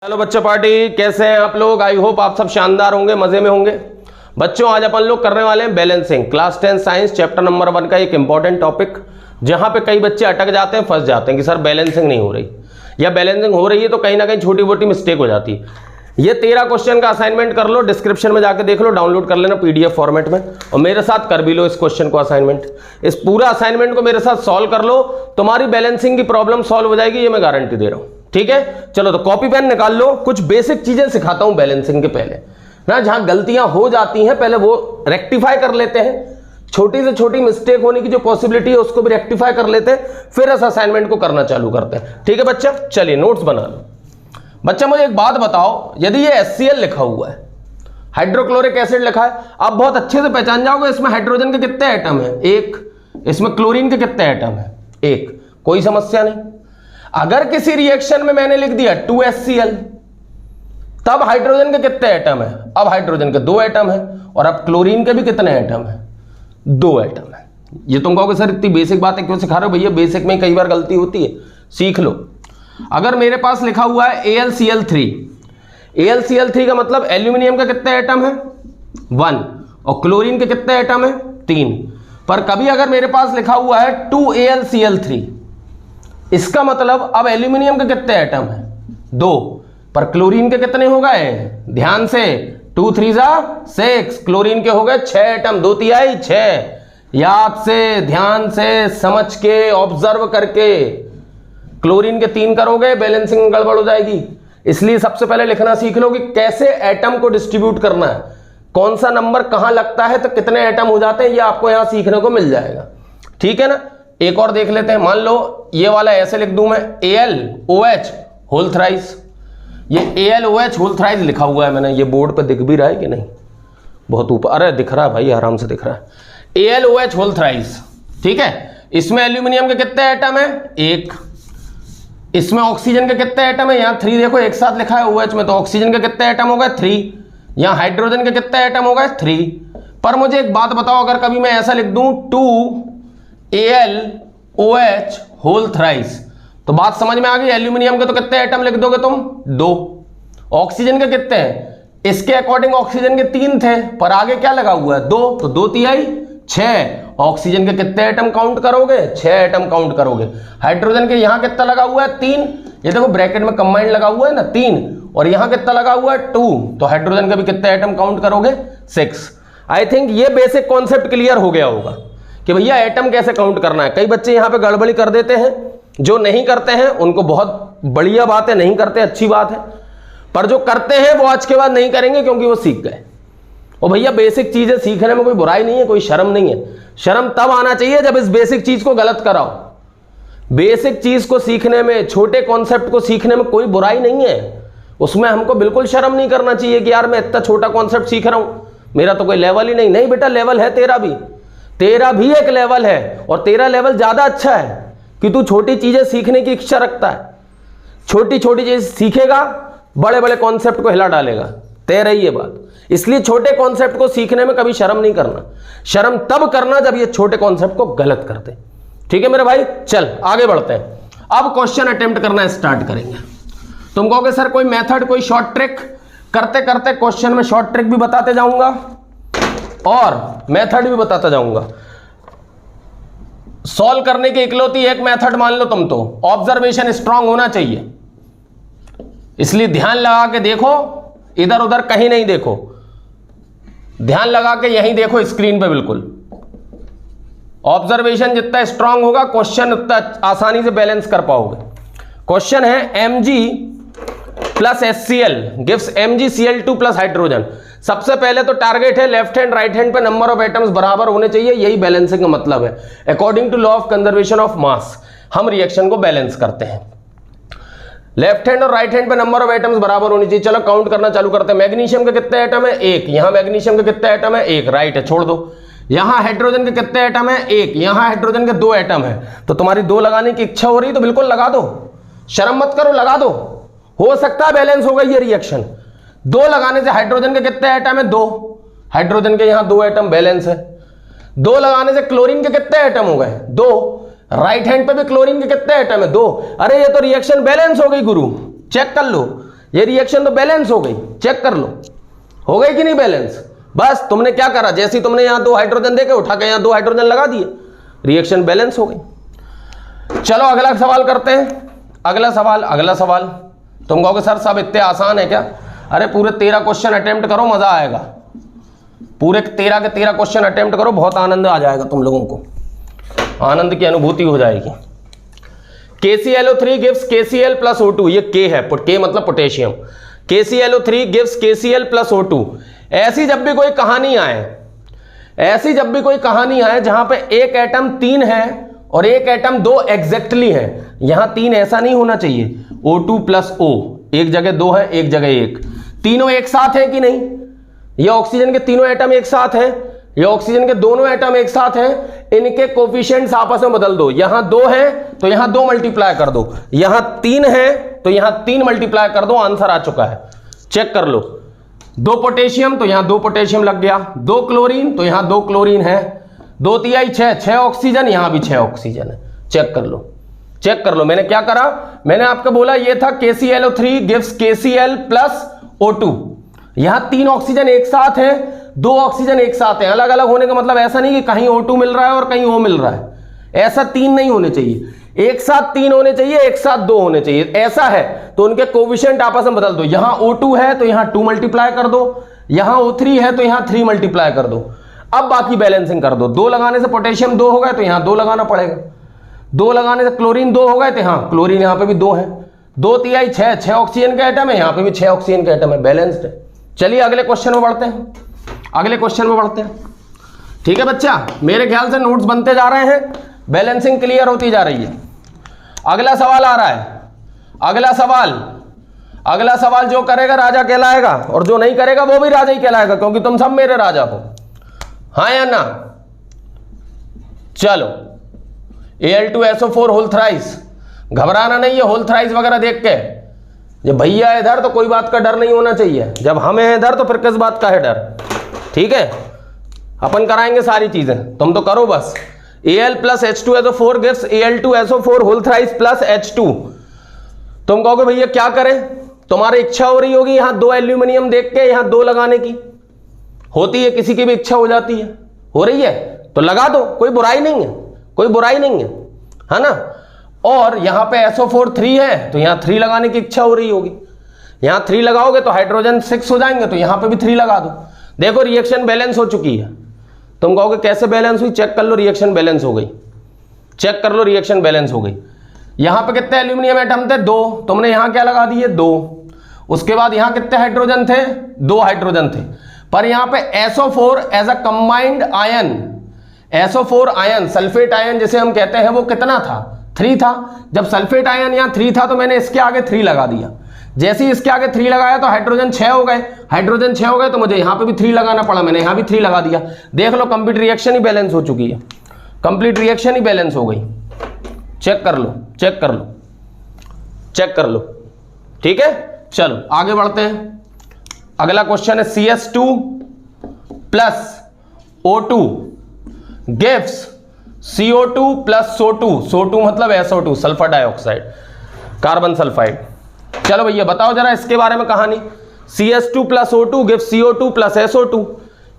Hello बच्चों party, कैसे हैं आप लोग। आई होप आप सब शानदार होंगे, मजे में होंगे। बच्चों आज अपन लोग करने वाले हैं balancing, class 10 science chapter number 1 का एक इंपॉर्टेंट टॉपिक, जहां पे कई बच्चे अटक जाते हैं, फंस जाते हैं कि सर बैलेंसिंग नहीं हो रही, या बैलेंसिंग हो रही है तो कहीं ना कहीं छोटी मोटी मिस्टेक हो जाती है। ये 13 क्वेश्चन का असाइनमेंट कर लो, डिस्क्रिप्शन में जाकर देख लो, डाउनलोड कर लेना PDF फॉर्मेट में, और मेरे साथ कर भी लो इस क्वेश्चन को असाइनमेंट। इस पूरा असाइनमेंट को मेरे साथ सॉल्व कर लो, तुम्हारी बैलेंसिंग की प्रॉब्लम सॉल्व हो जाएगी, ये मैं गारंटी दे रहा हूं। ठीक है, चलो तो कॉपी पेन निकाल लो। कुछ बेसिक चीजें सिखाता हूं बैलेंसिंग के पहले ना, जहां गलतियां हो जाती हैं पहले वो रेक्टिफाई कर लेते हैं, छोटी से छोटी मिस्टेक होने की जो पॉसिबिलिटी है उसको भी रेक्टिफाई कर लेते हैं, फिर इस असाइनमेंट को करना चालू करते हैं। ठीक है बच्चा, चलिए नोट्स बना लो। बच्चा मुझे एक बात बताओ, यदि ये HCl लिखा हुआ है, हाइड्रोक्लोरिक एसिड लिखा है, आप बहुत अच्छे से पहचान जाओगे इसमें हाइड्रोजन के कितने एटम है, एक। इसमें क्लोरीन के कितने एटम है, एक। कोई समस्या नहीं। अगर किसी रिएक्शन में मैंने लिख दिया 2HCl, तब हाइड्रोजन के कितने एटम है, अब हाइड्रोजन के 2 एटम है, और अब क्लोरीन के भी कितने एटम है, 2 एटम है। ये तुम कहोगे सर इतनी बेसिक बातें क्यों सिखा रहे हो भैया, बेसिक में कई बार गलती होती है, सीख लो। अगर मेरे पास लिखा हुआ है AlCl3, AlCl3 का मतलब एल्यूमिनियम का कितने एटम है, 1, और क्लोरीन के कितने एटम है, 3। पर कभी अगर मेरे पास लिखा हुआ है 2AlCl3, इसका मतलब अब एल्यूमिनियम के कितने एटम है, 2, पर क्लोरीन के कितने हो गए, ध्यान से, 2 3 6, क्लोरीन के हो गए 6 एटम, 2 तिहाई 6। याद से, ध्यान से, समझ के, ऑब्जर्व करके। क्लोरीन के 3 करोगे बैलेंसिंग गड़बड़ हो जाएगी, इसलिए सबसे पहले लिखना सीख लो कि कैसे एटम को डिस्ट्रीब्यूट करना है, कौन सा नंबर कहां लगता है तो कितने एटम हो जाते हैं, ये आपको यहां सीखने को मिल जाएगा। ठीक है ना। एक और देख लेते हैं, मान लो ये वाला ऐसे लिख दूं मैं, AlOH होल थ्राइस। ये AlOH होल थ्राइस लिखा हुआ है मैंने, ये बोर्ड पे दिख भी रहा है कि नहीं, बहुत ऊपर, अरे दिख रहा है भाई, आराम से दिख रहा है। AlOH होल थ्राइस, ठीक है। इसमें एल्यूमिनियम के कितने एटम है, 1। इसमें ऑक्सीजन के कितने एटम है, यहाँ 3 देखो एक साथ लिखा है OH में, तो ऑक्सीजन के कितने एटम हो गए, 3। यहाँ हाइड्रोजन के कितने एटम हो गए, 3। पर मुझे एक बात बताओ, अगर कभी मैं ऐसा लिख दूं 2AlOH होल थ्राइस, तो बात समझ में आ गई। एल्यूमिनियम के तो कितने एटम लिख दोगे तुम, 2। ऑक्सीजन के कितने हैं, इसके अकॉर्डिंग ऑक्सीजन के 3 थे, पर आगे क्या लगा हुआ है, 2, तो 2 तिहाई 6। ऑक्सीजन के कितने एटम काउंट करोगे, 6 एटम काउंट करोगे। हाइड्रोजन के यहां कितना लगा हुआ है, 3, ये देखो ब्रैकेट में कंबाइंड लगा हुआ है ना, 3, और यहां कितना लगा हुआ है, 2, तो हाइड्रोजन के भी कितने एटम काउंट करोगे, 6। आई थिंक ये बेसिक कॉन्सेप्ट क्लियर हो गया होगा कि भैया एटम कैसे काउंट करना है। कई बच्चे यहां पे गड़बड़ी कर देते हैं, जो नहीं करते हैं उनको बहुत बढ़िया बात है, नहीं करते अच्छी बात है, पर जो करते हैं वो आज के बाद नहीं करेंगे क्योंकि वो सीख गए। और भैया बेसिक चीजें सीखने में कोई बुराई नहीं है, कोई शर्म नहीं है। शर्म तब आना चाहिए जब इस बेसिक चीज को गलत कराओ। बेसिक चीज को सीखने में, छोटे कॉन्सेप्ट को सीखने में कोई बुराई नहीं है, उसमें हमको बिल्कुल शर्म नहीं करना चाहिए कि यार मैं इतना छोटा कॉन्सेप्ट सीख रहा हूं, मेरा तो कोई लेवल ही नहीं। नहीं बेटा, लेवल है तेरा भी एक लेवल है, और तेरा लेवल ज्यादा अच्छा है कि तू छोटी चीजें सीखने की इच्छा रखता है। छोटी छोटी चीज सीखेगा, बड़े बड़े कॉन्सेप्ट को हिला डालेगा, तय रही ये बात। इसलिए छोटे कॉन्सेप्ट को सीखने में कभी शर्म नहीं करना। शर्म तब करना जब ये छोटे कॉन्सेप्ट को गलत करते। ठीक है मेरे भाई, चल आगे बढ़ते हैं। अब क्वेश्चन अटेम्प्ट करना स्टार्ट करेंगे। तुम कहोगे सर कोई मेथड, कोई शॉर्ट ट्रिक। करते करते क्वेश्चन में शॉर्ट ट्रिक भी बताते जाऊंगा और मेथड भी बताता जाऊंगा। सॉल्व करने की इकलौती एक मेथड मान लो तुम तो, ऑब्जर्वेशन स्ट्रांग होना चाहिए, इसलिए ध्यान लगा के देखो, इधर उधर कहीं नहीं देखो, ध्यान लगा के यहीं देखो स्क्रीन पे बिल्कुल। ऑब्जर्वेशन जितना स्ट्रांग होगा क्वेश्चन उतना आसानी से बैलेंस कर पाओगे। क्वेश्चन है Mg plus HCl gives MgCl2 plus hydrogen. सबसे पहले तो टारगेट है लेफ्ट हैंड राइट हैंड पे नंबर ऑफ एटम्स बराबर होने चाहिए, यही बैलेंसिंग का मतलब है। According to law of conservation of mass हम रिएक्शन को बैलेंस करते हैं। लेफ्ट हैंड और राइट हैंड पे नंबर ऑफ एटम्स बराबर होनी चाहिए। चलो काउंट करना चालू करते हैं। मैग्नीशियम के कितने एटम है, 1। यहां मैग्नीशियम के कितने एटम है, 1, राइट है, छोड़ दो। यहां हाइड्रोजन के कितने एटम है, 1। यहां हाइड्रोजन के 2 एटम है, तो तुम्हारी 2 लगाने की इच्छा हो रही तो बिल्कुल लगा दो, शर्म मत करो, लगा दो, हो सकता है बैलेंस हो गई ये रिएक्शन। 2 लगाने से हाइड्रोजन के कितने एटम है, 2। हाइड्रोजन के यहां 2 एटम बैलेंस है। 2 लगाने से क्लोरीन के कितने एटम हो गए, 2। राइट हैंड पे भी क्लोरीन के कितने एटम है, 2। अरे ये तो रिएक्शन बैलेंस हो गई गुरु, चेक कर लो। ये रिएक्शन तो बैलेंस हो गई, चेक कर लो, हो गई कि नहीं बैलेंस। बस तुमने क्या करा, जैसे ही तुमने यहां 2 हाइड्रोजन देके उठा के यहां 2 हाइड्रोजन लगा दिए, रिएक्शन बैलेंस हो गई। चलो अगला सवाल करते हैं। अगला सवाल तुम कहोगे सर सब इतने आसान है क्या? अरे पूरे 13 क्वेश्चन अटेम्प्ट करो, मजा आएगा। पूरे 13 के 13 क्वेश्चन अटेम्प्ट करो, बहुत आनंद आ जाएगा तुम लोगों को, आनंद की अनुभूति हो जाएगी। KClO3 gives KCl plus O2, ये K है, K मतलब potassium. KClO3 gives KCl plus O2। ऐसी जब भी कोई कहानी आए जहां पे एक एटम 3 है और एक एटम 2 एग्जैक्टली है, यहां 3 ऐसा नहीं होना चाहिए, O2 प्लस O, एक जगह 2 है एक जगह 1, तीनों एक साथ है कि नहीं? ये ऑक्सीजन के तीनों एटम एक साथ है, ये ऑक्सीजन के दोनों एटम एक साथ हैं, इनके कोफिशिएंट्स आपस में बदल दो, यहां 2 है तो यहां 2 मल्टीप्लाई कर दो, यहां 3 है तो यहां 3 मल्टीप्लाई कर दो, आंसर आ चुका है। चेक कर लो, 2 पोटेशियम तो यहां 2 पोटेशियम लग गया, 2 क्लोरीन तो यहां 2 क्लोरीन है, 2 तिहाई 6 ऑक्सीजन, यहां भी 6 ऑक्सीजन है। चेक कर लो मैंने क्या करा, मैंने आपको बोला ये था KClO3 gives KCl plus O2। यहां 3 ऑक्सीजन एक साथ है, 2 ऑक्सीजन एक साथ है, अलग अलग होने का मतलब ऐसा नहीं कि कहीं O2 मिल रहा है और कहीं O मिल रहा है, ऐसा 3 नहीं होने चाहिए, एक साथ 3 होने चाहिए, एक साथ 2 होने चाहिए। ऐसा है तो उनके कोफिशिएंट आपस में बदल दो, यहां O2 है तो यहां 2 मल्टीप्लाई कर दो, यहां O3 है तो यहां 3 मल्टीप्लाई कर दो। अब बाकी बैलेंसिंग कर दो, 2 लगाने से पोटेशियम 2 हो गए तो यहां 2 लगाना पड़ेगा, 2 लगाने से क्लोरीन 2 हो गए तो हाँ क्लोरीन यहां पे भी 2 है, 2 तिहाई 6 ऑक्सीजन का एटम है, यहां पे भी 6 ऑक्सीजन का एटम है, बैलेंस्ड है। चलिए अगले क्वेश्चन में बढ़ते हैं, ठीक है बच्चा, मेरे ख्याल से नोट्स बनते जा रहे हैं, बैलेंसिंग क्लियर होती जा रही है। अगला सवाल आ रहा है, अगला सवाल जो करेगा राजा कहलाएगा और जो नहीं करेगा वो भी राजा ही कहलाएगा, क्योंकि तुम सब मेरे राजा हो, हाँ या ना? चलो, Al2SO4 होल थ्राइस, घबराना नहीं है होल थ्राइस वगैरह देख के, जब भैया है इधर तो कोई बात का डर नहीं होना चाहिए, जब हमें है इधर तो फिर किस बात का है डर, ठीक है? अपन कराएंगे सारी चीजें, तुम तो करो बस। Al plus H2SO4 gives Al2SO4 whole thrice plus H2। तुम कहोगे भैया क्या करें, तुम्हारी इच्छा हो रही होगी यहां 2 एल्यूमिनियम देख के यहां 2 लगाने की, होती है, किसी की भी इच्छा हो जाती है, हो रही है तो लगा दो, कोई बुराई नहीं है ना? और यहां पे SO4 3 है तो यहां 3 लगाने की इच्छा हो रही होगी, यहां 3 लगाओगे तो हाइड्रोजन 6 हो जाएंगे, तो यहां पे भी 3 लगा दो। देखो रिएक्शन बैलेंस हो चुकी है। तुम कहोगे कैसे बैलेंस हुई, चेक कर लो, रिएक्शन बैलेंस हो गई, चेक कर लो, रिएक्शन बैलेंस हो गई। यहां पे कितने एल्यूमिनियम एटम थे, 2, तुमने यहां क्या लगा दिए, 2। उसके बाद यहां कितने हाइड्रोजन थे, 2 हाइड्रोजन थे, पर यहां पे SO4 as a combined ion, SO4 ion, sulphate ion जिसे हम कहते हैं, वो कितना था, 3 था। जब सल्फेट आयन यहां 3 था तो मैंने इसके आगे 3 लगा दिया, जैसे ही इसके आगे 3 लगाया तो हाइड्रोजन 6 हो गए, तो मुझे यहां पे भी 3 लगाना पड़ा, मैंने यहां भी 3 लगा दिया। देख लो कंप्लीट रिएक्शन ही बैलेंस हो चुकी है, कंप्लीट रिएक्शन ही बैलेंस हो गई। चेक कर लो, ठीक है? चलो आगे बढ़ते हैं। अगला क्वेश्चन है CS2 plus O2 gives CO2 plus SO2 मतलब SO2 sulphur dioxide, carbon sulphide. चलो भैया बताओ जरा इसके बारे में कहानी। CS2 plus O2 gives CO2 plus SO2।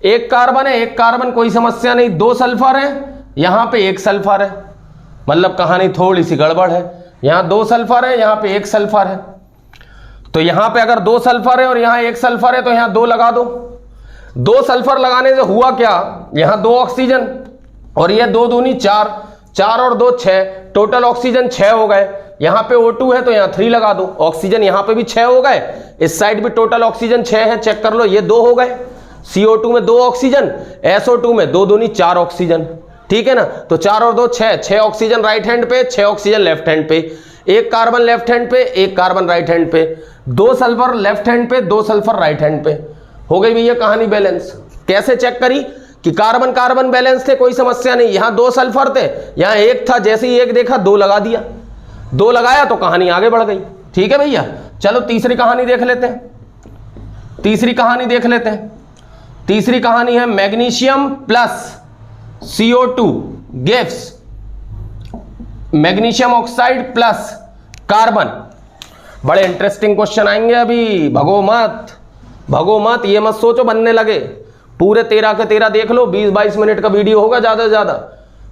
एक कार्बन है, एक कार्बन कोई समस्या नहीं, 2 सल्फर है, यहां पे 1 सल्फर है, मतलब कहानी थोड़ी सी गड़बड़ है, यहां 2 सल्फर है, यहां पे 1 सल्फर है, तो यहां पे अगर 2 सल्फर है और यहां 1 सल्फर है तो यहां 2 लगा दो। 2 सल्फर लगाने से हुआ क्या, यहां 2 ऑक्सीजन और ये 2 दूनी 4, 4 और 2 6, टोटल ऑक्सीजन 6 हो गए। यहां पे O2 है तो यहां 3 लगा दो, ऑक्सीजन यहां पे भी 6 हो गए, इस साइड भी टोटल ऑक्सीजन 6 है, चेक कर लो, ये 2 हो गए। CO2 में 2 ऑक्सीजन, SO2 में 2 दूनी 4 ऑक्सीजन, ठीक है ना? तो 4 और 2 6 ऑक्सीजन राइट हैंड पे, 6 ऑक्सीजन लेफ्ट हैंड पे, 1 कार्बन लेफ्ट हैंड पे, 1 कार्बन राइट हैंड पे, 2 सल्फर लेफ्ट हैंड पे, 2 सल्फर राइट हैंड पे। हो गई भैया कहानी बैलेंस। कैसे चेक करी कि कार्बन कार्बन बैलेंस थे, कोई समस्या नहीं, यहां 2 सल्फर थे, यहां 1 था, जैसे ही 1 देखा 2 लगा दिया, 2 लगाया तो कहानी आगे बढ़ गई, ठीक है भैया? चलो तीसरी कहानी देख लेते हैं, तीसरी कहानी है magnesium plus CO2 gives magnesium oxide plus carbon. बड़े इंटरेस्टिंग क्वेश्चन आएंगे अभी, भगो मत, ये मत सोचो बनने लगे। पूरे 13 के 13 देख लो, 20-22 मिनट का वीडियो होगा ज़्यादा से ज़्यादा,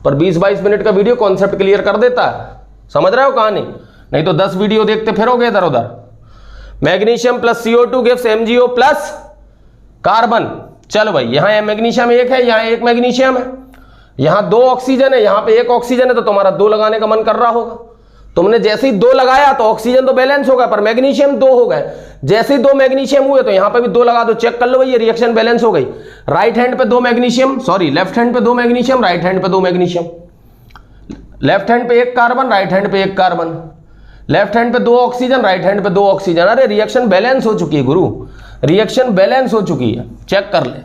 पर 20-22 मिनट का वीडियो कॉन्सेप्ट क्लियर कर देता है। समझ रहे हो कहानी? नहीं तो 10 वीडियो देखते फिरोगे इधर उधर। Magnesium plus CO2 gives MgO plus carbon. चलो भाई, यहाँ मैग्नीशियम एक है, यहाँ एक मैग्नीशियम है, यहाँ 2 ऑक्सीजन है, यहाँ पे 1 ऑक्सीजन है, तो तुम्हारा 2 लगाने का मन कर रहा होगा। तुमने जैसे ही 2 लगाया तो ऑक्सीजन तो बैलेंस हो गया, पर मैग्नीशियम 2 हो गए। जैसे ही 2 मैग्नीशियम हुए तो यहाँ पे भी 2 लगा दो, चेक कर लो भाई, ये रिएक्शन बैलेंस हो गई। राइट हैंड पे 2 मैग्नीशियम, सॉरी लेफ्ट हैंड पे 2 मैग्नीशियम, राइट हैंड पे 2 मैग्नीशियम, लेफ्ट हैंड पे 1 कार्बन, राइट हैंड पे 1 कार्बन, लेफ्ट हैंड पे 2 ऑक्सीजन, राइट हैंड पे 2 ऑक्सीजन। अरे रिएक्शन बैलेंस हो चुकी है गुरु, रिएक्शन बैलेंस हो चुकी है। चेक कर ले,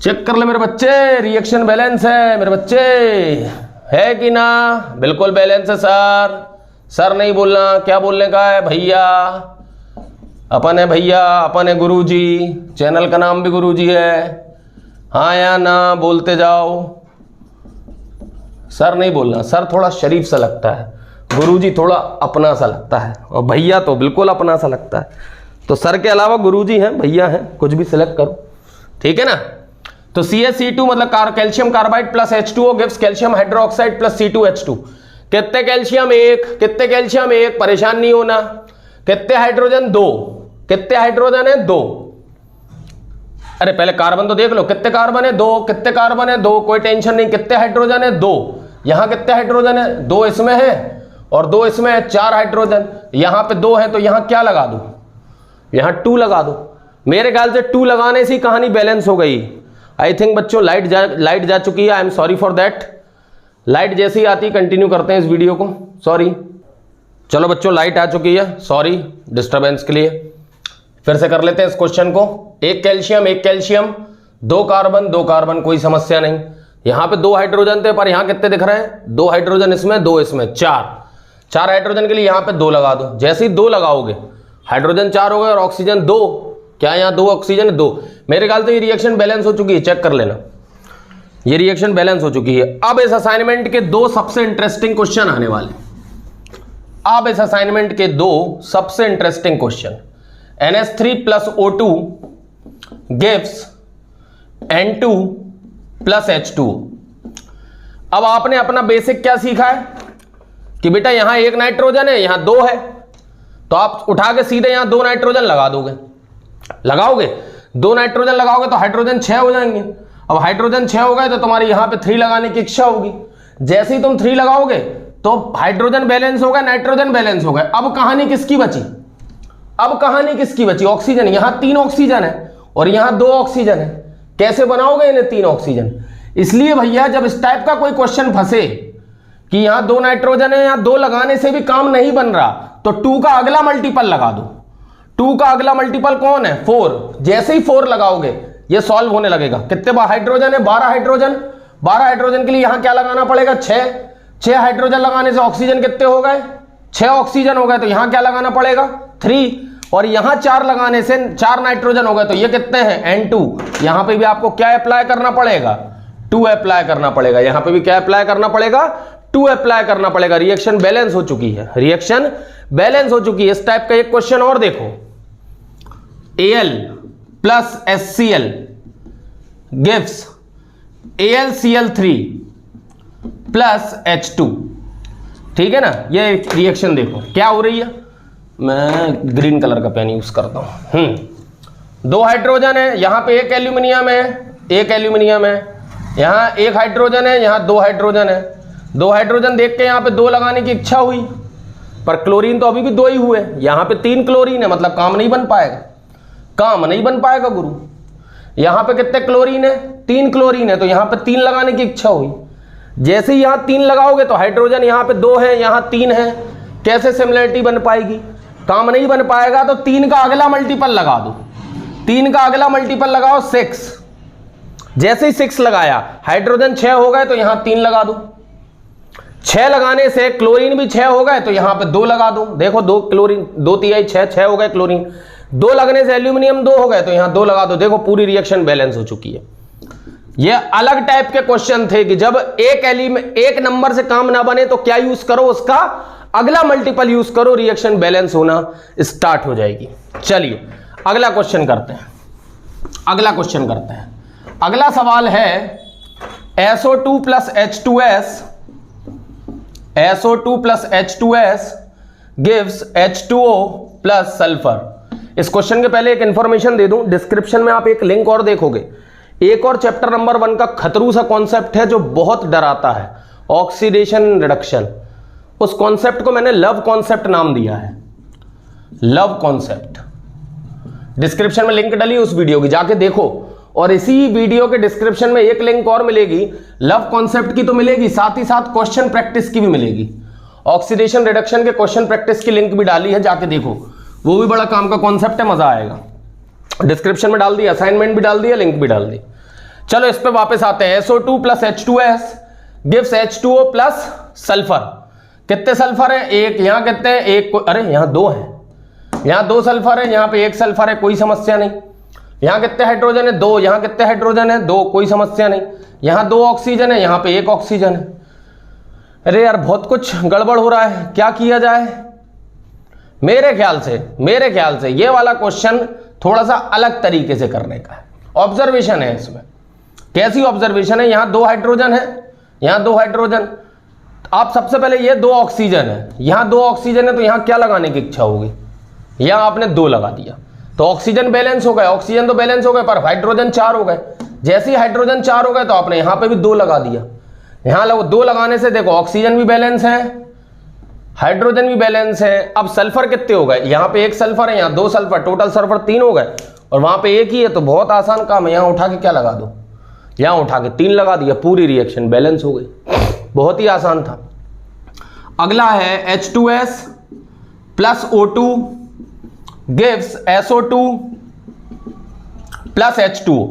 चेक कर ले मेरे बच्चे, रिएक्शन बैलेंस है मेरे बच्चे, है कि ना? बिल्कुल बैलेंस है सर। सर नहीं बोलना, क्या बोलने का है? भैया, अपन है भैया, अपन है गुरुजी, चैनल का नाम भी गुरुजी है। हाँ या ना बोलते जाओ। सर नहीं बोलना, सर थोड़ा शरीफ सा लगता है, गुरुजी थोड़ा अपना सा लगता है, और भैया तो बिल्कुल अपना सा लगता है। तो सर के अलावा गुरुजी हैं, भैया हैं, कुछ भी सिलेक्ट करो, ठीक है ना? तो CaC2 मतलब calcium carbide plus H2O gives calcium hydroxide plus C2H2। कितने कैल्शियम? 1। कितने कैल्शियम? 1, परेशान नहीं होना। कितने हाइड्रोजन? 2। कितने हाइड्रोजन है? 2। अरे पहले कार्बन तो देख लो, कितने कार्बन है? 2। कितने कार्बन है? 2, कोई टेंशन नहीं। कितने हाइड्रोजन है? 2। यहां कितने हाइड्रोजन है? 2 इसमें है और 2 इसमें है, 4 हाइड्रोजन। यहां पे 2 है तो यहां क्या लगा दो? यहां 2 लगा दो। मेरे ख्याल से 2 लगाने से ही कहानी बैलेंस हो गई। आई थिंक बच्चों लाइट जा चुकी है, I am sorry for that. Light जैसी आती कंटिन्यू करते हैं इस वीडियो को, सॉरी। चलो बच्चों लाइट आ चुकी है, सॉरी डिस्टरबेंस के लिए। फिर से कर लेते हैं इस क्वेश्चन को। 1 कैल्शियम 2 कार्बन 2 कार्बन, कोई समस्या नहीं। यहां पे 2 हाइड्रोजन थे, पर यहां कितने दिख रहे हैं? 2 हाइड्रोजन इसमें, 2 इसमें, 4 हाइड्रोजन के लिए यहां पे 2 लगा दो। जैसे ही 2 लगाओगे हाइड्रोजन 4 हो गए और ऑक्सीजन 2। क्या यहाँ 2 ऑक्सीजन 2? मेरे ख्याल से ये रिएक्शन बैलेंस हो चुकी है, चेक कर लेना, ये रिएक्शन बैलेंस हो चुकी है। अब इस असाइनमेंट के 2 सबसे इंटरेस्टिंग क्वेश्चन आने वाले। अब इस असाइनमेंट के 2 सबसे interesting question. NH3 plus O2 gives N2 plus H2। अब आपने अपना बेसिक क्या सीखा है कि बेटा यहां 1 नाइट्रोजन है, यहां 2 है, तो आप उठा के सीधे यहां 2 नाइट्रोजन लगा दोगे। लगाओगे 2 नाइट्रोजन लगाओगे तो हाइड्रोजन 6 हो जाएंगे। अब हाइड्रोजन 6 हो गए तो तुम्हारी यहां पे 3 लगाने की इच्छा होगी। जैसे ही तुम 3 लगाओगे तो हाइड्रोजन बैलेंस हो गए, नाइट्रोजन बैलेंस हो गए। अब कहानी किसकी बची? अब कहानी किसकी बची? ऑक्सीजन। यहां 3 ऑक्सीजन है और यहां 2 ऑक्सीजन है। कैसे बनाओगे इन्हें 3 ऑक्सीजन? इसलिए भैया जब इस टाइप का कोई क्वेश्चन फंसे कि यहां 2 नाइट्रोजन है, यहां 2 लगाने से भी काम नहीं बन रहा, तो 2 का अगला मल्टीपल लगा दो। 2 का अगला मल्टीपल कौन है? 4। जैसे ही 4 लगाओगे ये सॉल्व होने लगेगा। कितने हाइड्रोजन है? 12 हाइड्रोजन। 12 हाइड्रोजन के लिए यहां क्या लगाना पड़ेगा? 6 हाइड्रोजन लगाने से ऑक्सीजन कितने हो गए? 6 ऑक्सीजन हो गए, तो यहां क्या लगाना पड़ेगा? 3। और यहां 4 लगाने से 4 नाइट्रोजन हो गए, तो ये कितने हैं? N2। यहां पे भी आपको क्या अप्लाई करना पड़ेगा? 2 अप्लाई करना पड़ेगा। यहां पे भी क्या अप्लाई करना पड़ेगा? 2 अप्लाई करना पड़ेगा। रिएक्शन बैलेंस हो चुकी है, रिएक्शन बैलेंस हो चुकी है। इस टाइप का एक क्वेश्चन और देखो। Al plus HCl gives AlCl3 plus H2। ठीक है ना? ये रिएक्शन देखो क्या हो रही है। मैं ग्रीन कलर का पेन यूज करता हूं। 2 हाइड्रोजन है, यहां पे 1 एल्यूमिनियम है, 1 एल्यूमिनियम है, यहां 1 हाइड्रोजन है, यहां 2 हाइड्रोजन है। 2 हाइड्रोजन देख के यहां पे 2 लगाने की इच्छा हुई, पर क्लोरीन तो अभी भी 2 ही हुए। यहां पे 3 क्लोरीन है, मतलब काम नहीं बन पाएगा, काम नहीं बन पाएगा गुरु। यहां पे कितने क्लोरीन है? 3 क्लोरीन है, तो यहां पे 3 लगाने की इच्छा हुई। जैसे ही यहां 3 लगाओगे तो हाइड्रोजन यहां पे 2 है, यहां 3 है, कैसे सिमिलरिटी बन पाएगी? काम नहीं बन पाएगा। तो 3 का अगला मल्टीपल लगा दो। 3 का अगला मल्टीपल लगाओ 6। जैसे ही 6 लगाया हाइड्रोजन 6 हो गए, तो यहां 3 लगा दो। 6 लगाने से क्लोरीन भी 6 हो गए, तो यहां पे 2 लगा दो। देखो 2 क्लोरीन, 2 तिहाई 6 हो गए क्लोरीन। 2 लगने से एल्यूमिनियम 2 हो गए, तो यहां 2 लगा दो। देखो पूरी रिएक्शन बैलेंस हो चुकी है। ये अलग टाइप के क्वेश्चन थे कि जब एक नंबर से काम ना बने तो क्या यूज करो? उसका अगला मल्टीपल यूज करो, रिएक्शन बैलेंस होना स्टार्ट हो जाएगी। चलिए अगला क्वेश्चन करते हैं। अगला सवाल है SO2 plus H2S gives H2O plus sulphur. इस क्वेश्चन के पहले एक इंफॉर्मेशन दे दूं, डिस्क्रिप्शन में आप एक लिंक और देखोगे, एक और चैप्टर नंबर 1 का खतरू सा कॉन्सेप्ट है जो बहुत डराता है, ऑक्सीडेशन रिडक्शन। उस कॉन्सेप्ट को मैंने लव कॉन्सेप्ट नाम दिया है, लव कॉन्सेप्ट। डिस्क्रिप्शन में लिंक डली उस वीडियो की, जाके देखो। और इसी वीडियो के डिस्क्रिप्शन में एक लिंक और मिलेगी, लव कॉन्सेप्ट की तो मिलेगी, साथ ही साथ क्वेश्चन प्रैक्टिस की भी मिलेगी। ऑक्सीडेशन रिडक्शन के क्वेश्चन प्रैक्टिस की लिंक भी डाली है, जाके देखो, वो भी बड़ा काम का कॉन्सेप्ट है, मजा आएगा। डिस्क्रिप्शन में डाल दिया, असाइनमेंट भी डाल दिया, लिंक भी डाल दी। चलो इस पे वापस आते हैं। SO2 plus H2S gives H2O plus sulphur. कितने सल्फर है? एक। यहां कितने हैं? एक। अरे यहां 2 है, यहां 2 सल्फर है, यहां पे 1 सल्फर है, कोई समस्या नहीं। यहां कितने हाइड्रोजन है? 2। यहां कितने हाइड्रोजन है? 2, कोई समस्या नहीं। यहां 2 ऑक्सीजन है, यहां पे 1 ऑक्सीजन है। अरे यार बहुत कुछ गड़बड़ हो रहा है, क्या किया जाए? मेरे ख्याल से ये वाला क्वेश्चन थोड़ा सा अलग तरीके से करने का है। ऑब्जर्वेशन है इसमें। कैसी ऑब्जर्वेशन है? यहां 2 हाइड्रोजन है, यहां 2 हाइड्रोजन। आप सबसे पहले ये 2 ऑक्सीजन है, यहां 2 ऑक्सीजन है, तो यहां क्या लगाने की इच्छा होगी? यहां आपने 2 लगा दिया तो ऑक्सीजन बैलेंस हो गए, ऑक्सीजन तो बैलेंस हो गए, पर हाइड्रोजन 4 हो गए। जैसे ही हाइड्रोजन 4 हो गए तो आपने यहां पे भी 2 लगा दिया। यहां 2 लगाने से देखो ऑक्सीजन भी बैलेंस है, हाइड्रोजन भी बैलेंस है। अब सल्फर कितने हो गए? यहां पे 1 सल्फर है, यहां 2 सल्फर, टोटल सल्फर 3 हो गए, और वहां पे 1 ही है, तो बहुत आसान काम है। यहां उठा के क्या लगा दो? यहां उठा के 3 लगा दिया, पूरी रिएक्शन बैलेंस हो गई। बहुत ही आसान था। अगला है H2S plus O2 gives SO2 plus H2O।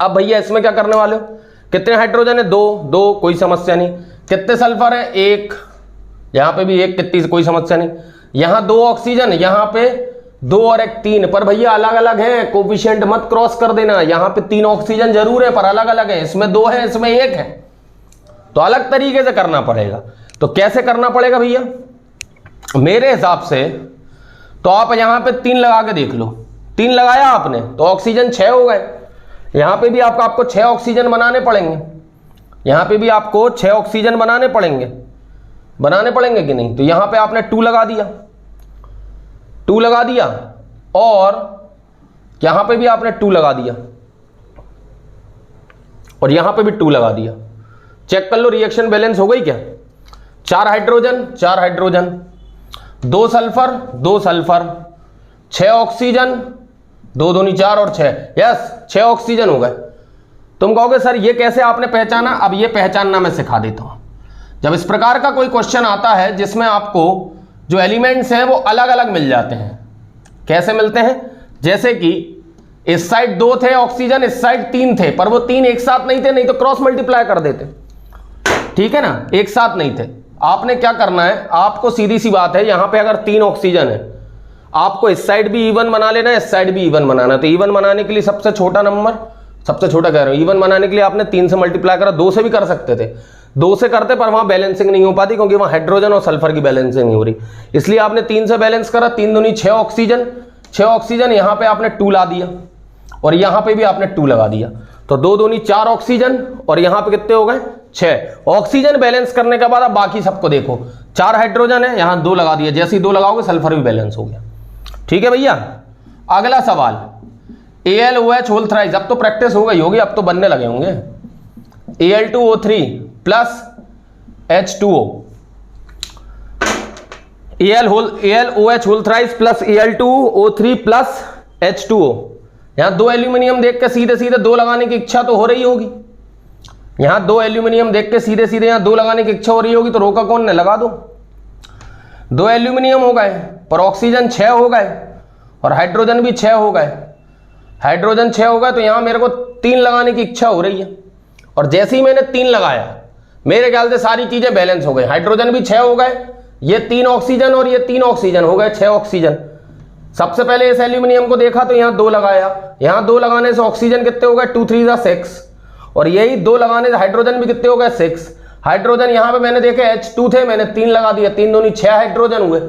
अब भैया इसमें क्या करने वाले हो? कितने हाइड्रोजन है? 2, कोई समस्या नहीं। कितने सल्फर है? 1। यहां पे भी 1, कितनी, कोई समस्या नहीं। यहां 2 ऑक्सीजन, यहां पे 2 और 1 3, पर भैया अलग अलग है, कोफिशिएंट मत क्रॉस कर देना। यहां पे 3 ऑक्सीजन जरूर है, पर अलग अलग है, इसमें 2 है, इसमें 1 है, तो अलग तरीके से करना पड़ेगा। तो कैसे करना पड़ेगा भैया? मेरे हिसाब से तो आप यहां पे 3 लगा के देख लो। 3 लगाया आपने तो ऑक्सीजन 6 हो गए। यहां पे भी आपको 6 ऑक्सीजन बनाने पड़ेंगे, यहां पे भी आपको 6 ऑक्सीजन बनाने पड़ेंगे कि नहीं? तो यहां पे आपने 2 लगा दिया, 2 लगा दिया, और यहां पे भी आपने 2 लगा दिया, और यहां पे भी 2 लगा दिया। चेक कर लो रिएक्शन बैलेंस हो गई क्या? 4 hydrogen, 4 hydrogen, 2 sulphur, 2 sulphur, 6 oxygen, 2 दूनी 4 और 6, यस 6 ऑक्सीजन हो गए। तुम कहोगे सर ये कैसे आपने पहचाना? अब ये पहचानना मैं सिखा देता हूं। जब इस प्रकार का कोई क्वेश्चन आता है जिसमें आपको जो एलिमेंट्स हैं वो अलग अलग मिल जाते हैं। कैसे मिलते हैं? जैसे कि इस साइड 2 थे ऑक्सीजन, इस साइड 3 थे, पर वो 3 एक साथ नहीं थे, नहीं तो क्रॉस मल्टीप्लाई कर देते, ठीक है ना? एक साथ नहीं थे। आपने क्या करना है, आपको सीधी सी बात है, यहां पे अगर 3 ऑक्सीजन है, आपको इस साइड भी इवन बना लेना है, इस साइड भी इवन बनाना है। तो इवन बनाने के लिए सबसे छोटा नंबर, सबसे छोटा कह रहा हूं, इवन बनाने के लिए आपने 3 से मल्टीप्लाई करा। 2 से भी कर सकते थे, 2 से करते, पर वहां बैलेंसिंग नहीं हो पाती, क्योंकि वहां हाइड्रोजन और सल्फर की बैलेंसिंग नहीं हो रही, इसलिए आपने 3 से बैलेंस करा। 3 दूनी 6 ऑक्सीजन, 6 ऑक्सीजन, यहां पे आपने 2 ला दिया, और यहां पे भी आपने 2 लगा दिया, तो 2 दूनी 4 ऑक्सीजन, और यहां पे कितने हो गए? 6 ऑक्सीजन। बैलेंस करने के बाद अब बाकी सबको देखो, 4 हाइड्रोजन है, यहां 2 लगा दिया, जैसे ही 2 लगाओगे सल्फर भी बैलेंस हो गया। ठीक है भैया। अगला सवाल AlOH होल थ्राइस। अब तो प्रैक्टिस हो गई होगी, अब तो बनने लगे होंगे। Al2O3 plus H2O, AlOH whole thrice plus Al2O3 plus H2O। यहां 2 एल्यूमिनियम देख के सीधे सीधे 2 लगाने की इच्छा तो हो रही होगी। यहां 2 एल्यूमिनियम देख के सीधे सीधे यहां 2 लगाने की इच्छा हो रही होगी, तो रोका कौन ने? लगा दो। 2 एल्यूमिनियम हो गए, पर ऑक्सीजन 6 हो गए, और हाइड्रोजन भी 6 हो गए। हाइड्रोजन 6 हो गए, तो यहां मेरे को 3 लगाने की इच्छा हो रही है, और जैसे ही मैंने 3 लगाया, मेरे ख्याल से सारी चीजें बैलेंस हो गई। हाइड्रोजन भी 6 हो गए, ये 3 ऑक्सीजन और ये 3 ऑक्सीजन हो गए 6 ऑक्सीजन। सबसे पहले इस एल्यूमिनियम को देखा तो यहां 2 लगाया, यहां 2 लगाने से ऑक्सीजन कितने हो गए? 2 3 6, और यही 2 लगाने से हाइड्रोजन भी कितने हो गए? 6। हाइड्रोजन यहां पे मैंने देखे H2 थे, मैंने 3 लगा दिया, 3 दूनी 6 हाइड्रोजन हुए।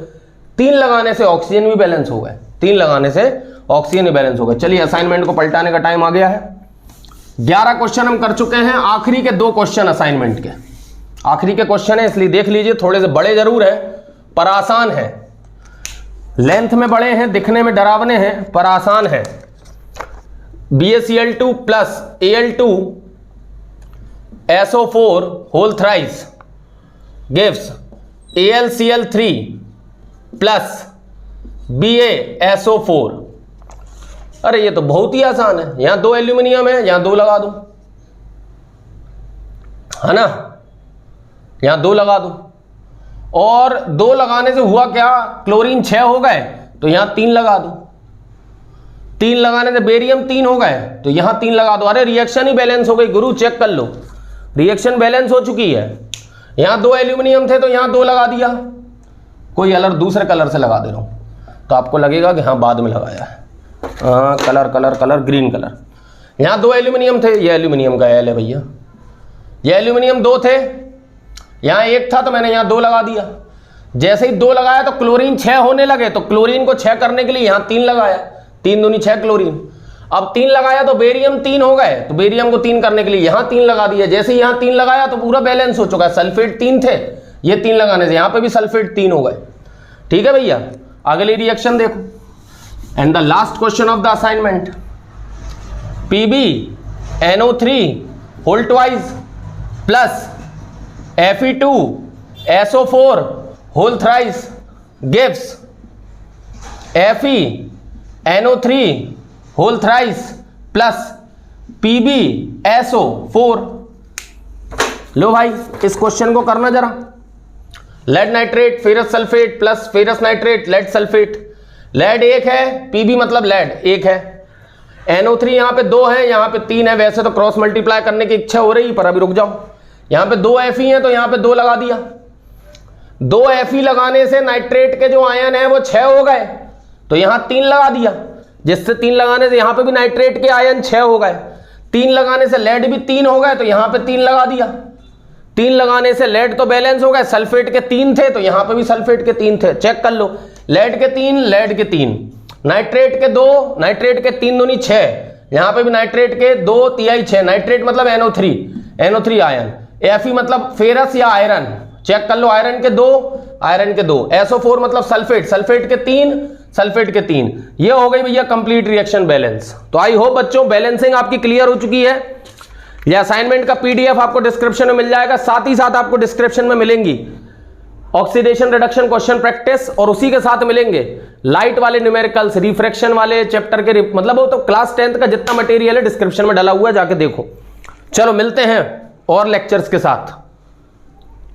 3 लगाने से ऑक्सीजन भी बैलेंस हो गए, 3 लगाने से ऑक्सीजन भी बैलेंस हो गए। चलिए असाइनमेंट को पलटाने का टाइम आ गया है। 11 क्वेश्चन हम कर चुके हैं, आखिरी के 2 क्वेश्चन असाइनमेंट के, आखिरी के क्वेश्चन है, इसलिए देख लीजिए। थोड़े से बड़े जरूर है पर आसान है, लेंथ में बड़े हैं, दिखने में डरावने हैं पर आसान है। BaCl2 plus Al2 SO4 whole thrice gives AlCl3 plus BaSO4। अरे ये तो बहुत ही आसान है, यहां 2 एल्यूमिनियम है, यहां 2 लगा दूं, है ना, यहां 2 लगा दूं, और 2 लगाने से हुआ क्या, क्लोरीन 6 हो गए तो यहां 3 लगा दूं, 3 लगाने से बेरियम 3 हो गए तो यहां 3 लगा दो। अरे रिएक्शन ही बैलेंस हो गई गुरु, चेक कर लो, रिएक्शन बैलेंस हो चुकी है। यहां 2 एल्यूमिनियम थे तो यहां 2 लगा दिया, कोई अलग दूसरे कलर से लगा दे रहा हूं तो आपको लगेगा कि हाँ बाद में लगाया है। हाँ कलर ग्रीन कलर। यहां 2 एल्यूमिनियम थे, ये एल्यूमिनियम का एल है भैया, ये एल्यूमिनियम 2 थे, यहां 1 था तो मैंने यहां 2 लगा दिया। जैसे ही 2 लगाया तो क्लोरीन 6 होने लगे, तो क्लोरीन को 6 करने के लिए यहां 3 लगाया, 3 दूनी 6 क्लोरीन। अब 3 लगाया तो बेरियम 3 हो गए, तो बेरियम को 3 करने के लिए यहां 3 लगा दिया। जैसे यहां 3 लगाया तो पूरा बैलेंस हो चुका है, सल्फेट 3 थे, ये 3 लगाने से यहां पे भी सल्फेट 3 हो गए। ठीक है भैया, अगली रिएक्शन देखो, and the last question of the assignment, PbNO3 whole twice plus Fe2SO4 whole thrice gives FeNO3 whole thrice plus PbSO4। लो भाई इस क्वेश्चन को करना जरा। Lead nitrate ferrous sulphate plus ferrous nitrate lead sulphate, lead 1 है, Pb मतलब lead 1 है, NO3 यहां पे 2 है, यहां पे 3 है। वैसे तो क्रॉस मल्टीप्लाई करने की इच्छा हो रही पर अभी रुक जाओ, यहां पे 2 Fe है तो यहां पे 2 लगा दिया। 2 Fe लगाने से नाइट्रेट के जो आयन है वो 6 हो गए तो यहां 3 लगा दिया, जिससे 3 लगाने से यहां पे भी नाइट्रेट के आयन 6 हो गए। 3 लगाने से लेड भी 3 हो गए तो यहां पे 3 लगा दिया। 3 लगाने से लेड तो बैलेंस हो गए, सल्फेट के 3 थे तो यहां पे भी सल्फेट के 3 थे, चेक कर लो, लेड के 3 लेड के 3, नाइट्रेट के 2 नाइट्रेट के 3 दूनी 6, यहां पे भी नाइट्रेट के 2 तिहाई 6, नाइट्रेट मतलब NO3 आयन, Fe मतलब फेरस या आयरन, चेक कर लो, आयरन के 2 SO4 मतलब सल्फेट के 3 ये हो गई भैया कंप्लीट रिएक्शन बैलेंस। तो आई होप बच्चों बैलेंसिंग आपकी क्लियर हो चुकी है। ये असाइनमेंट का PDF आपको डिस्क्रिप्शन में मिल जाएगा, साथ ही साथ आपको डिस्क्रिप्शन में मिलेंगी ऑक्सीडेशन रिडक्शन क्वेश्चन प्रैक्टिस, और उसी के साथ मिलेंगे लाइट वाले न्यूमेरिकल्स, रिफ्रैक्शन वाले चैप्टर के, मतलब वो तो क्लास 10th का जितना मटेरियल है डिस्क्रिप्शन में डाला हुआ है, जाके देखो। चलो मिलते हैं और लेक्चर्स के साथ।